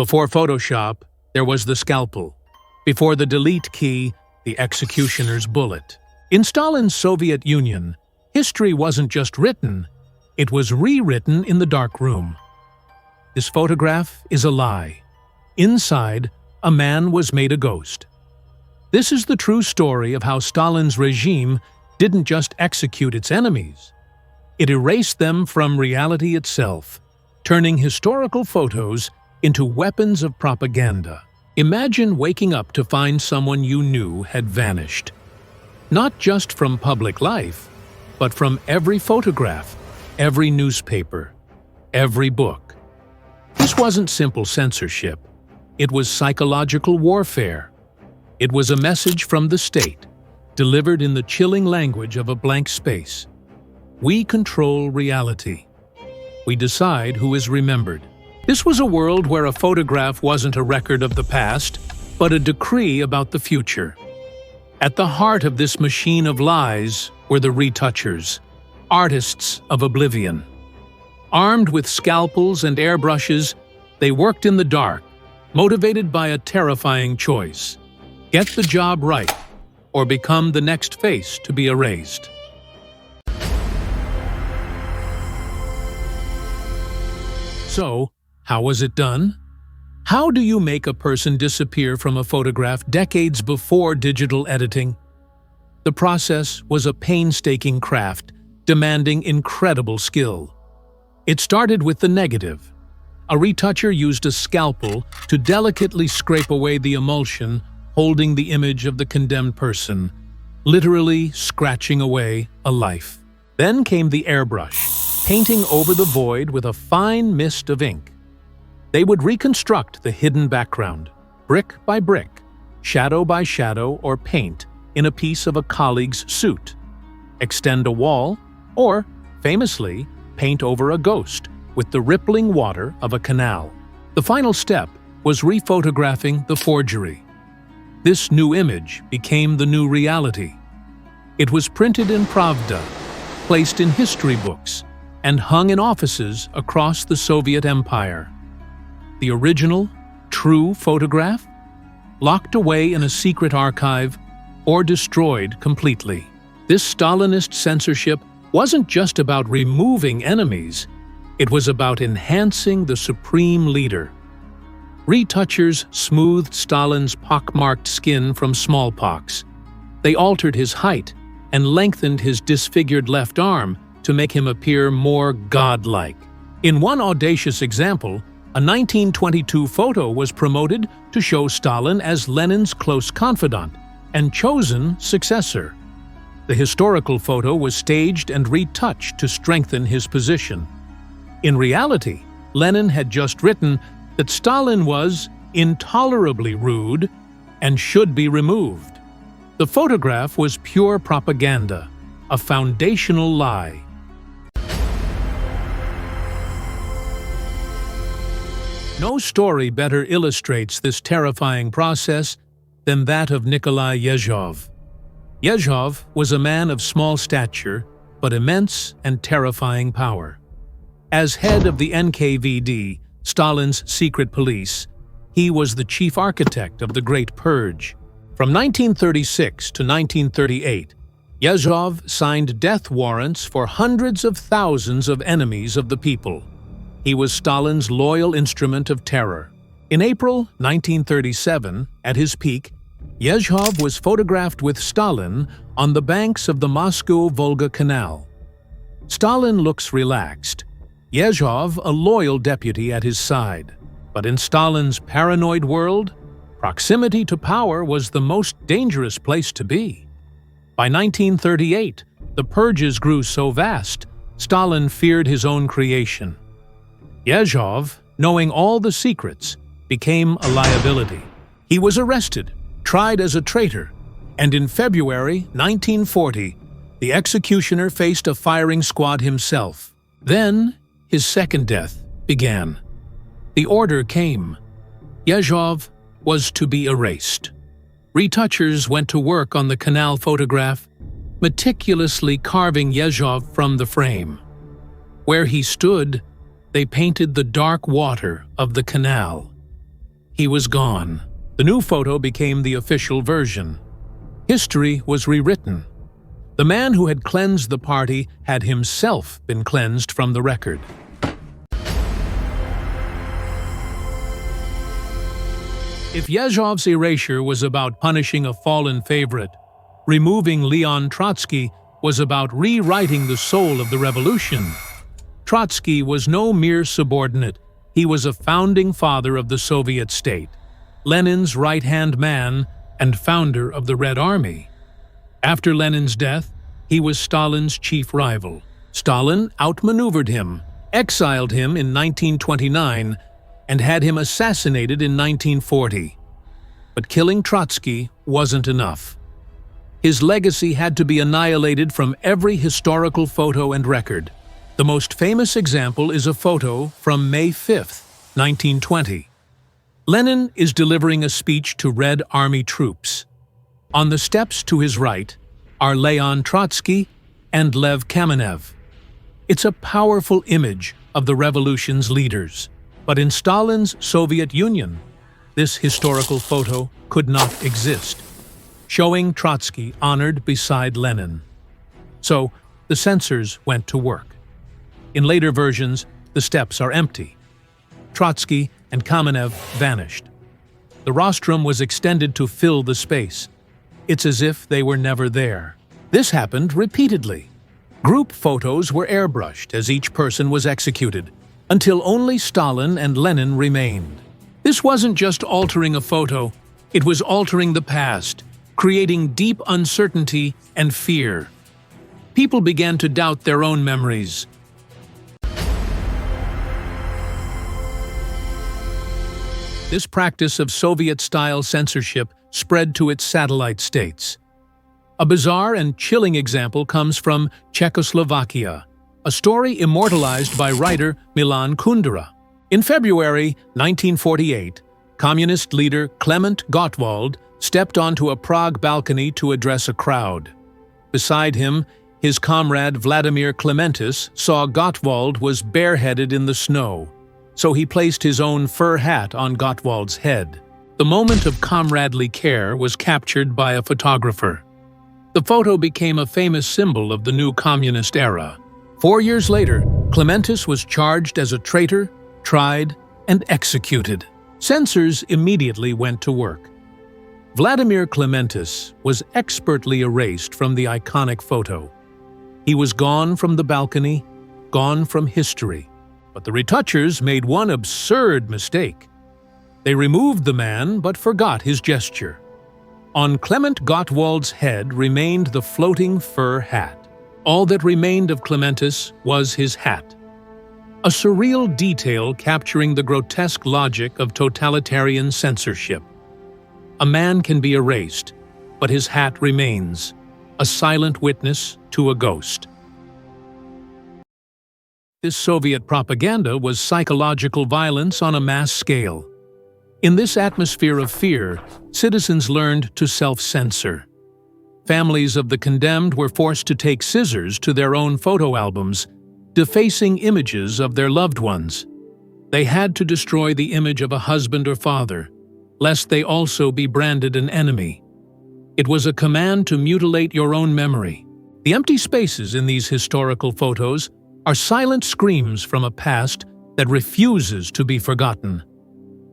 Before Photoshop, there was the scalpel. Before the delete key, the executioner's bullet. In Stalin's Soviet Union, history wasn't just written, it was rewritten in the darkroom. This photograph is a lie. Inside, a man was made a ghost. This is the true story of how Stalin's regime didn't just execute its enemies. It erased them from reality itself, turning historical photos into weapons of propaganda. Imagine waking up to find someone you knew had vanished. Not just from public life, but from every photograph, every newspaper, every book. This wasn't simple censorship. It was psychological warfare. It was a message from the state, delivered in the chilling language of a blank space. We control reality. We decide who is remembered. This was a world where a photograph wasn't a record of the past, but a decree about the future. At the heart of this machine of lies were the retouchers, artists of oblivion. Armed with scalpels and airbrushes, they worked in the dark, motivated by a terrifying choice: get the job right, or become the next face to be erased. So, how was it done? How do you make a person disappear from a photograph decades before digital editing? The process was a painstaking craft, demanding incredible skill. It started with the negative. A retoucher used a scalpel to delicately scrape away the emulsion holding the image of the condemned person, literally scratching away a life. Then came the airbrush, painting over the void with a fine mist of ink. They would reconstruct the hidden background, brick by brick, shadow by shadow, or paint in a piece of a colleague's suit, extend a wall, or, famously, paint over a ghost with the rippling water of a canal. The final step was rephotographing the forgery. This new image became the new reality. It was printed in Pravda, placed in history books, and hung in offices across the Soviet Empire. The original, true photograph? Locked away in a secret archive or destroyed completely. This Stalinist censorship wasn't just about removing enemies, it was about enhancing the supreme leader. Retouchers smoothed Stalin's pockmarked skin from smallpox. They altered his height and lengthened his disfigured left arm to make him appear more godlike. In one audacious example, a 1922 photo was promoted to show Stalin as Lenin's close confidant and chosen successor. The historical photo was staged and retouched to strengthen his position. In reality, Lenin had just written that Stalin was intolerably rude and should be removed. The photograph was pure propaganda, a foundational lie. No story better illustrates this terrifying process than that of Nikolai Yezhov. Yezhov was a man of small stature, but immense and terrifying power. As head of the NKVD, Stalin's secret police, he was the chief architect of the Great Purge. From 1936 to 1938, Yezhov signed death warrants for hundreds of thousands of enemies of the people. He was Stalin's loyal instrument of terror. In April 1937, at his peak, Yezhov was photographed with Stalin on the banks of the Moscow-Volga Canal. Stalin looks relaxed, Yezhov a loyal deputy at his side. But in Stalin's paranoid world, proximity to power was the most dangerous place to be. By 1938, the purges grew so vast, Stalin feared his own creation. Yezhov, knowing all the secrets, became a liability. He was arrested, tried as a traitor, and in February 1940, the executioner faced a firing squad himself. Then, his second death began. The order came. Yezhov was to be erased. Retouchers went to work on the canal photograph, meticulously carving Yezhov from the frame. Where he stood, they painted the dark water of the canal. He was gone. The new photo became the official version. History was rewritten. The man who had cleansed the party had himself been cleansed from the record. If Yezhov's erasure was about punishing a fallen favorite, removing Leon Trotsky was about rewriting the soul of the revolution. Trotsky was no mere subordinate. He was a founding father of the Soviet state, Lenin's right-hand man and founder of the Red Army. After Lenin's death, he was Stalin's chief rival. Stalin outmaneuvered him, exiled him in 1929, and had him assassinated in 1940. But killing Trotsky wasn't enough. His legacy had to be annihilated from every historical photo and record. The most famous example is a photo from May 5, 1920. Lenin is delivering a speech to Red Army troops. On the steps to his right are Leon Trotsky and Lev Kamenev. It's a powerful image of the revolution's leaders. But in Stalin's Soviet Union, this historical photo could not exist, showing Trotsky honored beside Lenin. So the censors went to work. In later versions, the steps are empty. Trotsky and Kamenev vanished. The rostrum was extended to fill the space. It's as if they were never there. This happened repeatedly. Group photos were airbrushed as each person was executed, until only Stalin and Lenin remained. This wasn't just altering a photo, it was altering the past, creating deep uncertainty and fear. People began to doubt their own memories. This practice of Soviet-style censorship spread to its satellite states. A bizarre and chilling example comes from Czechoslovakia, a story immortalized by writer Milan Kundera. In February 1948, communist leader Klement Gottwald stepped onto a Prague balcony to address a crowd. Beside him, his comrade Vladimir Klementis saw Gottwald was bareheaded in the snow, so he placed his own fur hat on Gottwald's head. The moment of comradely care was captured by a photographer. The photo became a famous symbol of the new communist era. 4 years later, Klementis was charged as a traitor, tried, and executed. Censors immediately went to work. Vladimir Klementis was expertly erased from the iconic photo. He was gone from the balcony, gone from history. But the Retouchers made one absurd mistake. They removed the man but forgot his gesture. On Klement Gottwald's head remained the floating fur hat. All that remained of Klementis was his hat. A surreal detail capturing the grotesque logic of totalitarian censorship. A man can be erased, but his hat remains, a silent witness to a ghost. This Soviet propaganda was psychological violence on a mass scale. In this atmosphere of fear, citizens learned to self-censor. Families of the condemned were forced to take scissors to their own photo albums, defacing images of their loved ones. They had to destroy the image of a husband or father, lest they also be branded an enemy. It was a command to mutilate your own memory. The empty spaces in these historical photos are silent screams from a past that refuses to be forgotten.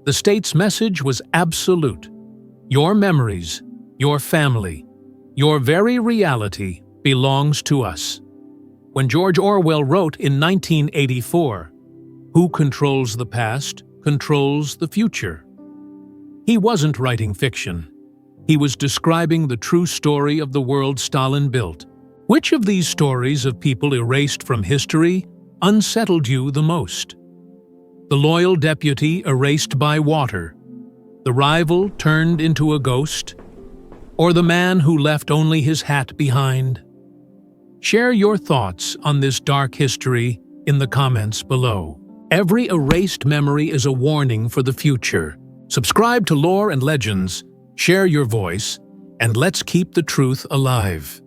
The state's message was absolute. Your memories, your family, your very reality belongs to us. When George Orwell wrote in 1984, "Who controls the past controls the future," he wasn't writing fiction. He was describing the true story of the world Stalin built. Which of these stories of people erased from history unsettled you the most? The loyal deputy erased by water, the rival turned into a ghost, or the man who left only his hat behind? Share your thoughts on this dark history in the comments below. Every erased memory is a warning for the future. Subscribe to Lore and Legends, share your voice, and let's keep the truth alive.